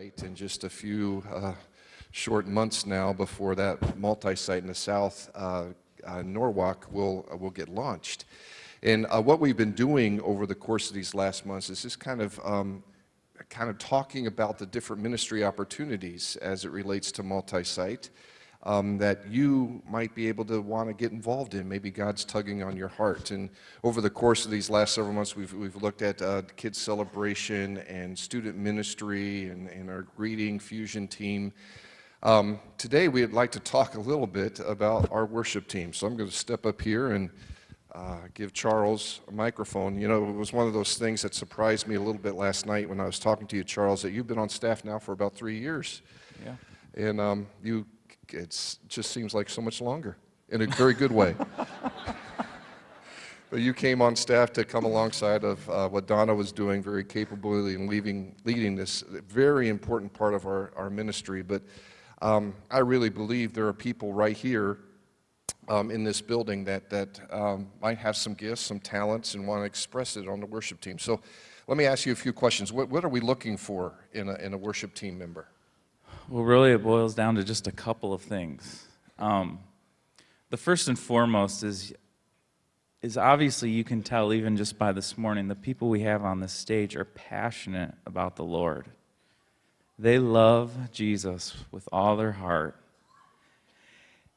site in just a few short months now before that multi-site in the south, Norwalk, will get launched. And what we've been doing over the course of these last months is just kind of talking about the different ministry opportunities as it relates to multi-site that you might be able to want to get involved in. Maybe God's tugging on your heart. And over the course of these last several months, we've looked at kids celebration and student ministry and our greeting fusion team. Today we'd like to talk a little bit about our worship team. So I'm going to step up here and give Charles a microphone. You know, it was one of those things that surprised me a little bit last night when I was talking to you, Charles, that you've been on staff now for about 3 years. Yeah. And it just seems like so much longer, in a very good way. But you came on staff to come alongside of what Donna was doing very capably and leading this very important part of our ministry. But I really believe there are people right here in this building that might have some gifts, some talents, and want to express it on the worship team. So let me ask you a few questions. What are we looking for in a worship team member? Well, really, it boils down to just a couple of things. The first and foremost is obviously, you can tell even just by this morning, the people we have on this stage are passionate about the Lord. They love Jesus with all their heart.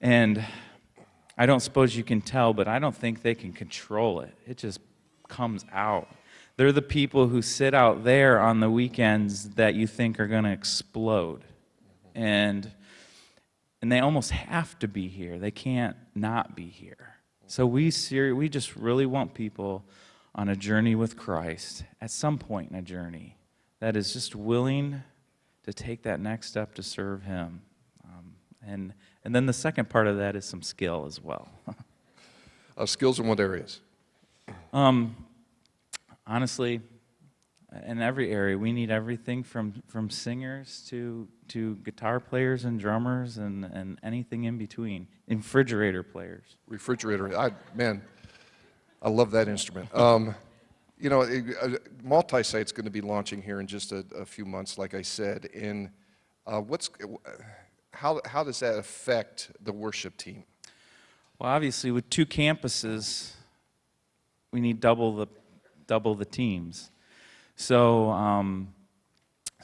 And I don't suppose you can tell, but I don't think they can control it. It just comes out. They're the people who sit out there on the weekends that you think are going to explode. And they almost have to be here. They can't not be here. So we just really want people on a journey with Christ, at some point in a journey, that is just willing to take that next step to serve Him. And then the second part of that is some skill as well. Skills in what areas? Honestly, in every area, we need everything from singers to guitar players and drummers and anything in between. And refrigerator players. Refrigerator. I love that instrument. You know, multi-site's going to be launching here in just a few months, like I said. And how does that affect the worship team? Well, obviously, with 2 campuses, we need double the teams. So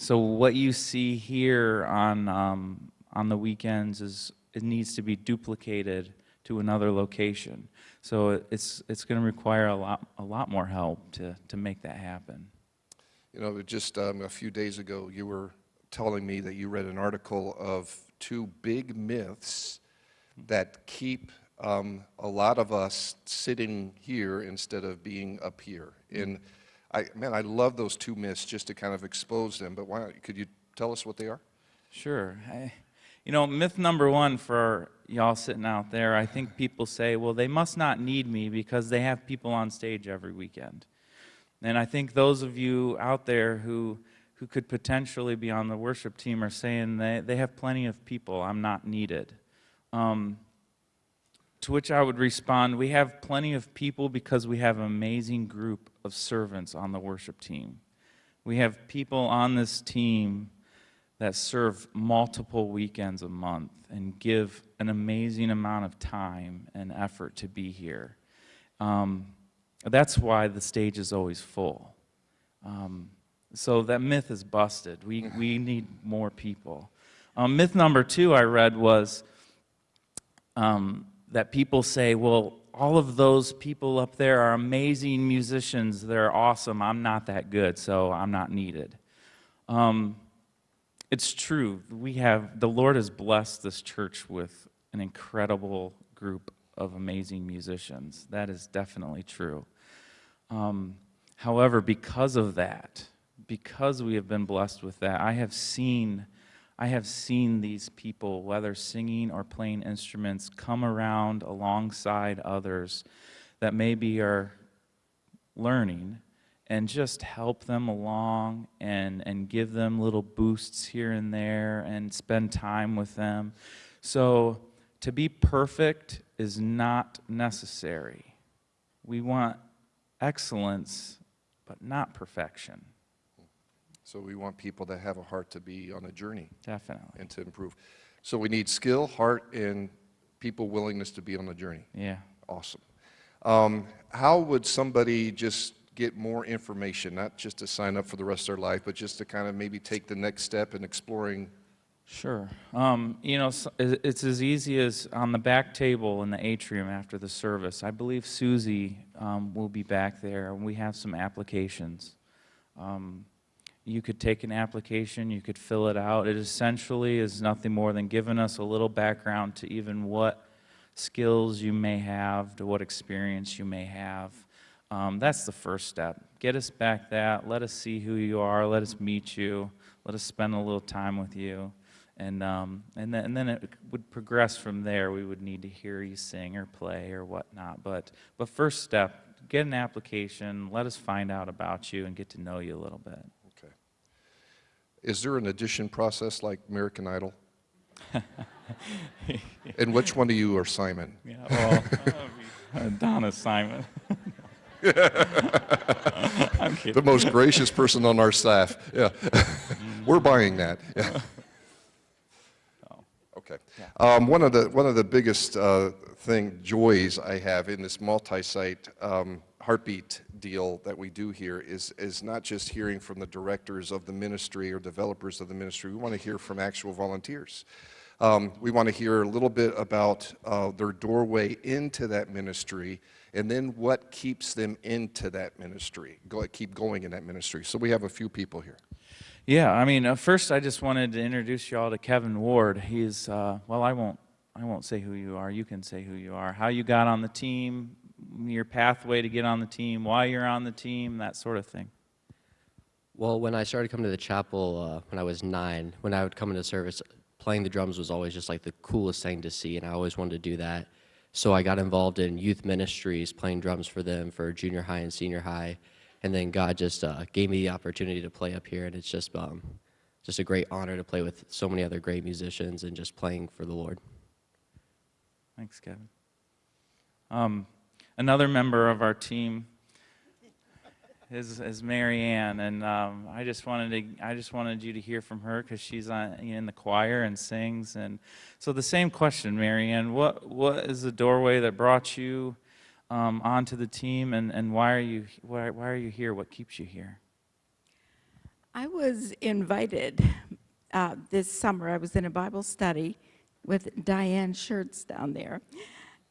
what you see here on the weekends it needs to be duplicated to another location. So it's going to require a lot more help to make that happen. You know, just a few days ago, you were telling me that you read an article of 2 big myths that keep a lot of us sitting here instead of being up here. And I love those 2 myths just to kind of expose them. But could you tell us what they are? Sure. You know, myth number 1 for y'all sitting out there, I think people say, well, they must not need me because they have people on stage every weekend. And I think those of you out there who could potentially be on the worship team are saying they have plenty of people, I'm not needed. To which I would respond, we have plenty of people because we have an amazing group of servants on the worship team. We have people on this team that serve multiple weekends a month and give an amazing amount of time and effort to be here. That's why the stage is always full. So that myth is busted. We need more people. Myth number 2 I read was that people say, well, all of those people up there are amazing musicians. They're awesome. I'm not that good, so I'm not needed. It's true. The Lord has blessed this church with an incredible group of amazing musicians. That is definitely true. However, because of that, because we have been blessed with that, I have seen these people, whether singing or playing instruments, come around alongside others that maybe are learning and just help them along and give them little boosts here and there and spend time with them. So to be perfect is not necessary. We want excellence, but not perfection. So we want people that have a heart to be on a journey Definitely. and to improve. So we need skill, heart, and people willingness to be on the journey. Yeah. Awesome. How would somebody just get more information, not just to sign up for the rest of their life, but just to kind of maybe take the next step in exploring? Sure. You know, it's as easy as on the back table in the atrium after the service. I believe Susie will be back there, and we have some applications. You could take an application, you could fill it out. It essentially is nothing more than giving us a little background to even what skills you may have, to what experience you may have. That's the first step. Get us back that. Let us see who you are. Let us meet you. Let us spend a little time with you. And then it would progress from there. We would need to hear you sing or play or whatnot. But first step, get an application. Let us find out about you and get to know you a little bit. Okay. Is there an audition process like American Idol? And which one of you are Simon? Yeah, well, Donna Simon. I'm kidding. The most gracious person on our staff. Yeah. We're buying that. Yeah. Okay. Yeah. One of the biggest joys I have in this multi-site heartbeat deal that we do here is not just hearing from the directors of the ministry or developers of the ministry. We want to hear from actual volunteers. We want to hear a little bit about their doorway into that ministry, and then what keeps them into that ministry, keep going in that ministry. So we have a few people here. Yeah, I mean, first I just wanted to introduce you all to Kevin Ward. He's, well, I won't say who you are. You can say who you are. How you got on the team, your pathway to get on the team, why you're on the team, that sort of thing. Well, when I started coming to the chapel when I was 9, when I would come into service, playing the drums was always just like the coolest thing to see, and I always wanted to do that. So I got involved in youth ministries, playing drums for them for junior high and senior high. And then God just gave me the opportunity to play up here, and it's just a great honor to play with so many other great musicians and just playing for the Lord. Thanks, Kevin. Another member of our team is Mary Ann, and I just wanted you to hear from her because she's in the choir and sings. And so the same question, Mary Ann, what is the doorway that brought you onto the team, and why are you here? What keeps you here? I was invited this summer. I was in a Bible study with Diane Schertz down there,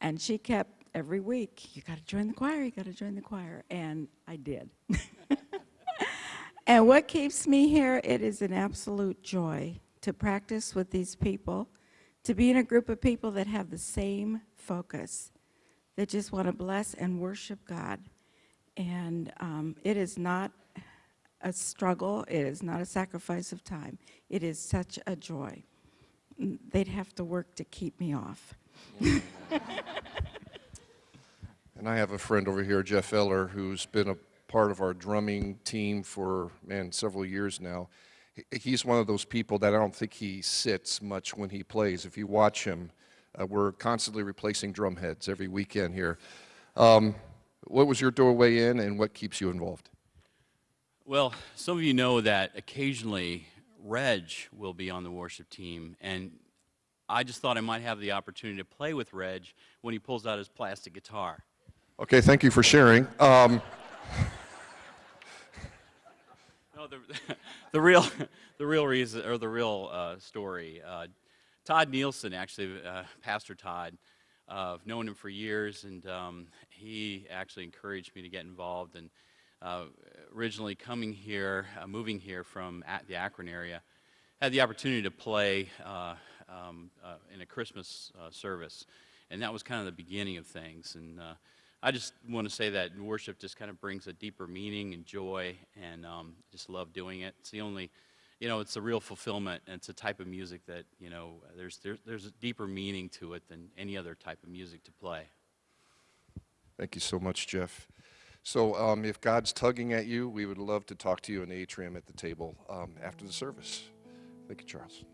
and she kept every week, you got to join the choir, you got to join the choir, and I did. And what keeps me here, it is an absolute joy to practice with these people, to be in a group of people that have the same focus, that just want to bless and worship God. And it is not a struggle. It is not a sacrifice of time. It is such a joy. They'd have to work to keep me off. And I have a friend over here, Jeff Eller, who's been a part of our drumming team for, several years now. He's one of those people that I don't think he sits much when he plays. If you watch him, we're constantly replacing drum heads every weekend here. What was your doorway in, and what keeps you involved? Well, some of you know that occasionally Reg will be on the worship team, and I just thought I might have the opportunity to play with Reg when he pulls out his plastic guitar. Okay, thank you for sharing. No, the real reason, or the real story. Todd Nielsen, actually, Pastor Todd, I've known him for years, and he actually encouraged me to get involved. And originally coming here, moving here from the Akron area, had the opportunity to play in a Christmas service, and that was kind of the beginning of things. And I just want to say that worship just kind of brings a deeper meaning and joy, and just love doing it. It's the only, it's a real fulfillment, and it's a type of music that, there's a deeper meaning to it than any other type of music to play. Thank you so much, Jeff. So if God's tugging at you, we would love to talk to you in the atrium at the table after the service. Thank you, Charles.